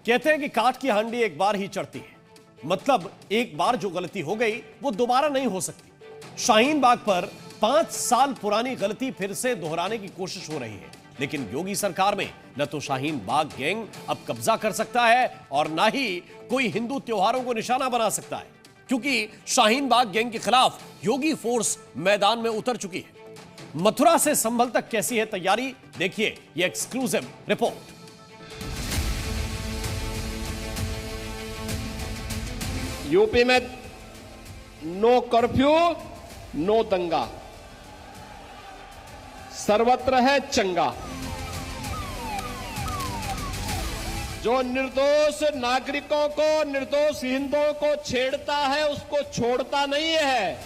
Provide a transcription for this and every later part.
कहते हैं कि काठ की हांडी एक बार ही चढ़ती है, मतलब एक बार जो गलती हो गई वो दोबारा नहीं हो सकती। शाहीन बाग पर 5 साल पुरानी गलती फिर से दोहराने की कोशिश हो रही है, लेकिन योगी सरकार में न तो शाहीन बाग गैंग अब कब्जा कर सकता है और ना ही कोई हिंदू त्योहारों को निशाना बना सकता है, क्योंकि शाहीन बाग गैंग के खिलाफ योगी फोर्स मैदान में उतर चुकी है। मथुरा से संभल तक कैसी है तैयारी, देखिए यह एक्सक्लूसिव रिपोर्ट। यूपी में नो कर्फ्यू, नो दंगा, सर्वत्र है चंगा। जो निर्दोष नागरिकों को, निर्दोष हिंदुओं को छेड़ता है उसको छोड़ता नहीं है।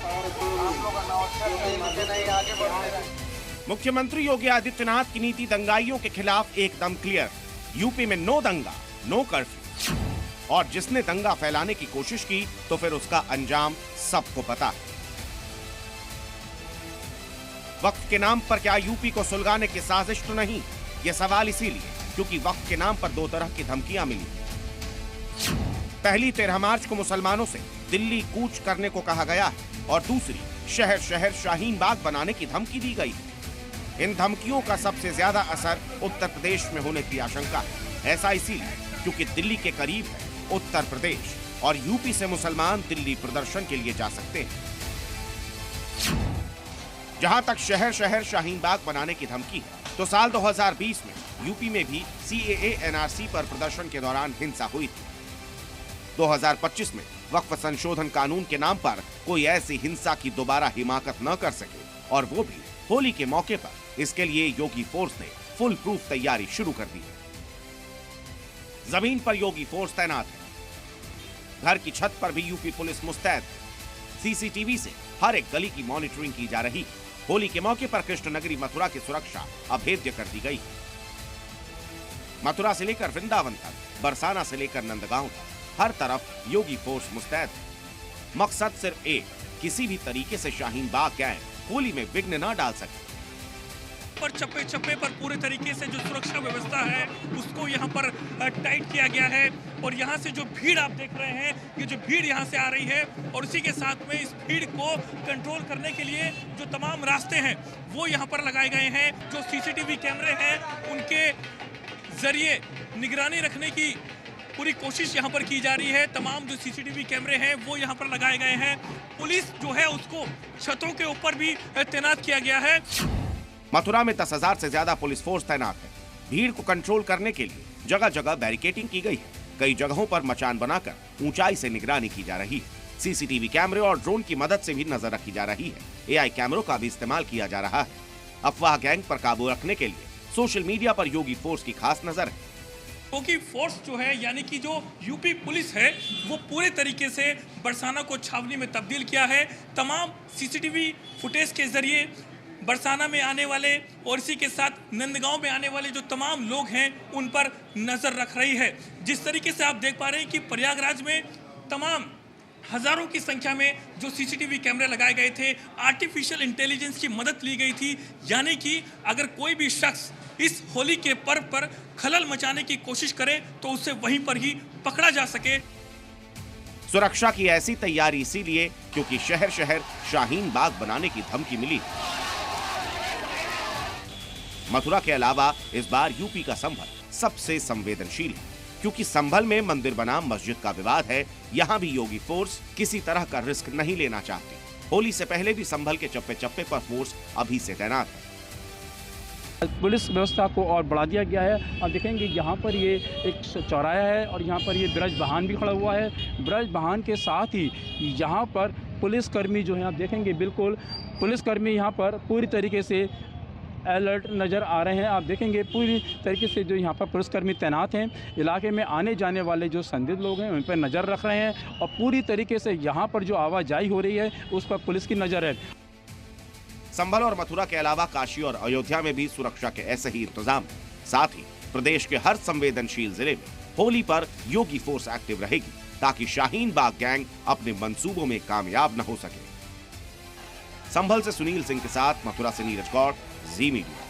मुख्यमंत्री योगी आदित्यनाथ की नीति दंगाइयों के खिलाफ एकदम क्लियर। यूपी में नो दंगा, नो कर्फ्यू, और जिसने दंगा फैलाने की कोशिश की तो फिर उसका अंजाम सबको पता है। वक्फ के नाम पर क्या यूपी को सुलगाने की साजिश तो नहीं? यह सवाल इसीलिए क्योंकि वक्फ के नाम पर 2 तरह की धमकियां मिली। पहली 13 मार्च को मुसलमानों से दिल्ली कूच करने को कहा गया है और दूसरी शहर शहर शाहीन बाग बनाने की धमकी दी गई है। इन धमकियों का सबसे ज्यादा असर उत्तर प्रदेश में होने की आशंका है। ऐसा इसीलिए क्योंकि दिल्ली के करीब है उत्तर प्रदेश और यूपी से मुसलमान दिल्ली प्रदर्शन के लिए जा सकते हैं। जहां तक शहर शहर शाहीन बाग बनाने की धमकी है, तो साल 2020 में यूपी में भी CAA NRC पर प्रदर्शन के दौरान हिंसा हुई थी। 2025 में वक्फ संशोधन कानून के नाम पर कोई ऐसी हिंसा की दोबारा हिमाकत न कर सके, और वो भी होली के मौके पर। इसके लिए योगी फोर्स ने फुल प्रूफ तैयारी शुरू कर दी है। जमीन पर योगी फोर्स तैनात है, घर की छत पर भी यूपी पुलिस मुस्तैद है। CCTV से हर एक गली की मॉनिटरिंग की जा रही है। होली के मौके पर कृष्णनगरी मथुरा की सुरक्षा अभेद्य कर दी गई। मथुरा से लेकर वृंदावन तक, बरसाना से लेकर नंदगांव तक, हर तरफ योगी फोर्स मुस्तैद है। मकसद सिर्फ एक, किसी भी तरीके से शाहीन बाग गैंग होली में विघ्न न डाल सके। पर चप्पे चप्पे पर पूरे तरीके से जो सुरक्षा व्यवस्था है उसको यहाँ पर टाइट किया गया है। और यहाँ से जो भीड़ आप देख रहे हैं, ये जो भीड़ यहाँ से आ रही है, और उसी के साथ में इस भीड़ को कंट्रोल करने के लिए जो तमाम रास्ते हैं वो यहाँ पर लगाए गए हैं। जो CCTV कैमरे हैं उनके जरिए निगरानी रखने की पूरी कोशिश यहाँ पर की जा रही है। तमाम जो CCTV कैमरे हैं वो यहाँ पर लगाए गए हैं। पुलिस जो है उसको छतों के ऊपर भी तैनात किया गया है। मथुरा में 10,000 से ज्यादा पुलिस फोर्स तैनात है। भीड़ को कंट्रोल करने के लिए जगह जगह बैरिकेडिंग की गई है। कई जगहों पर मचान बनाकर ऊंचाई से निगरानी की जा रही है। CCTV कैमरे और ड्रोन की मदद से भी नजर रखी जा रही है। AI कैमरों का भी इस्तेमाल किया जा रहा है। अफवाह गैंग पर काबू रखने के लिए सोशल मीडिया पर योगी फोर्स की खास नजर है। योगी फोर्स जो है, यानी कि जो यूपी पुलिस है, वो पूरे तरीके से बरसाना को छावनी में तब्दील किया है। तमाम CCTV फुटेज के जरिए बरसाना में आने वाले और इसी के साथ नंदगांव में आने वाले जो तमाम लोग हैं उन पर नजर रख रही है। जिस तरीके से आप देख पा रहे हैं कि प्रयागराज में तमाम हजारों की संख्या में जो CCTV कैमरे लगाए गए थे, आर्टिफिशियल इंटेलिजेंस की मदद ली गई थी, यानी कि अगर कोई भी शख्स इस होली के पर्व पर खलल मचाने की कोशिश करे तो उसे वहीं पर ही पकड़ा जा सके। सुरक्षा की ऐसी तैयारी इसीलिए क्योंकि शहर शहर शाहीन बाग बनाने की धमकी मिली। मथुरा के अलावा इस बार यूपी का संभल सबसे संवेदनशील है, क्योंकि संभल में मंदिर बनाम मस्जिद का विवाद है। यहाँ भी योगी फोर्स किसी तरह का रिस्क नहीं लेना चाहती। होली से पहले भी संभल के चप्पे चप्पे पर फोर्स अभी से तैनात है। पुलिस व्यवस्था को और बढ़ा दिया गया है। आप देखेंगे यहाँ पर ये एक चौराहा है और यहाँ पर ये ब्रज वाहन भी खड़ा हुआ है। ब्रज वाहन के साथ ही यहाँ पर पुलिसकर्मी जो है, आप देखेंगे बिल्कुल पुलिसकर्मी यहाँ पर पूरी तरीके से अलर्ट नज़र आ रहे हैं। आप देखेंगे पूरी तरीके से जो यहाँ पर पुलिसकर्मी तैनात हैं। इलाके में आने जाने वाले जो संदिग्ध लोग हैं उन पर नज़र रख रहे हैं और पूरी तरीके से यहाँ पर जो आवाजाही हो रही है उस पर पुलिस की नज़र है। संभल और मथुरा के अलावा काशी और अयोध्या में भी सुरक्षा के ऐसे ही इंतजाम। साथ ही प्रदेश के हर संवेदनशील जिले में होली पर योगी फोर्स एक्टिव रहेगी, ताकि शाहीन बाग गैंग अपने मंसूबों में कामयाब न हो सके। संभल से सुनील सिंह के साथ मथुरा से नीरज गौड़, जी मीडिया।